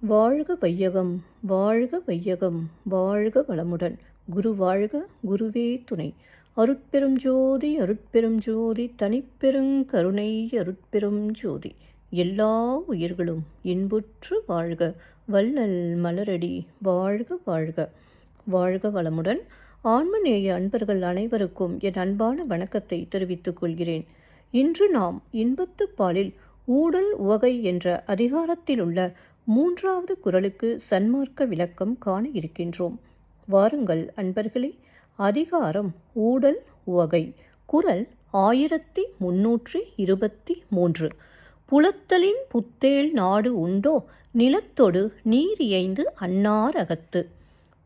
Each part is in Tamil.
வாழ்க வையகம், வாழ்க வையகம், வாழ்க வளமுடன். குரு வாழ்க, குருவே துணை. அருட்பெரும் ஜோதி, அருட்பெரும் ஜோதி, தனிப்பெருங் கருணை, அருட்பெரும் ஜோதி. எல்லா உயிர்களும் இன்புற்று வாழ்க, வள்ளல் மலரடி வாழ்க வாழ்க. வாழ்க வளமுடன். ஆன்மநேய அன்பர்கள் அனைவருக்கும் என் அன்பான வணக்கத்தை தெரிவித்துக் கொள்கிறேன். இன்று நாம் இன்பத்துப் பாலில் ஊடல் உவகை என்ற அதிகாரத்தில் உள்ள 3வது குறளுக்கு சன்மார்க்க விளக்கம் காண இருக்கின்றோம். வாருங்கள் அன்பர்களே. அதிகாரம் ஊடல் உவகை. குறள் 1323. புலத்தலின் புத்தேள் நாடு உண்டோ நிலத்தொடு நீரியைந்து அன்னார் அகத்து.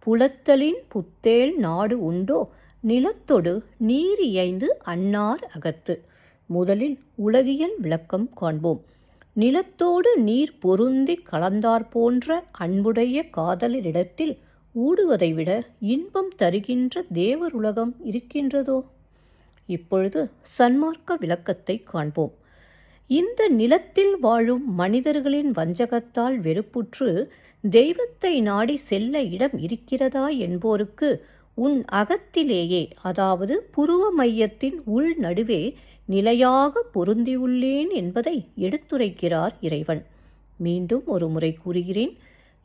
புலத்தலின் புத்தேள் நாடு உண்டோ நிலத்தொடு நீரியைந்து அன்னார் அகத்து. முதலில் உலகியல் விளக்கம் காண்போம். நிலத்தோடு நீர் பொருந்தி கலந்தார் போன்ற அன்புடைய காதலரிடத்தில் ஊடுவதை விட இன்பம் தருகின்ற தேவருலகம் இருக்கின்றதோ? இப்பொழுது சன்மார்க்க விளக்கத்தை காண்போம். இந்த நிலத்தில் வாழும் மனிதர்களின் வஞ்சகத்தால் வெறுப்புற்று தெய்வத்தை நாடி செல்ல இடம் இருக்கிறதா என்போருக்கு உன் அகத்திலேயே, அதாவது புருவ மையத்தின் உள் நடுவே நிலையாக பொருந்தியுள்ளேன் என்பதை எடுத்துரைக்கிறார் இறைவன். மீண்டும் ஒரு முறை கூறுகிறேன்.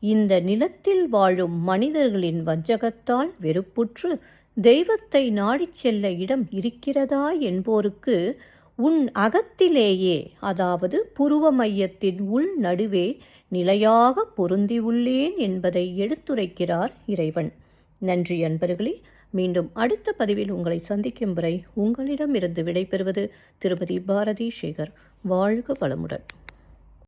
இந்த நிலத்தில் வாழும் மனிதர்களின் வஞ்சகத்தால் வெறுப்புற்று தெய்வத்தை நாடிச் செல்ல இடம் இருக்கிறதா என்போருக்கு உன் அகத்திலேயே, அதாவது புருவ மையத்தின் உள் நடுவே நிலையாக பொருந்தியுள்ளேன் என்பதை எடுத்துரைக்கிறார் இறைவன். நன்றி அன்பர்களே. மீண்டும் அடுத்த பதிவில் உங்களை சந்திக்கும் வரை உங்களிடமிருந்து விடைபெறுவது திருமதி பாரதி சேகர். வாழ்க வளமுடன்.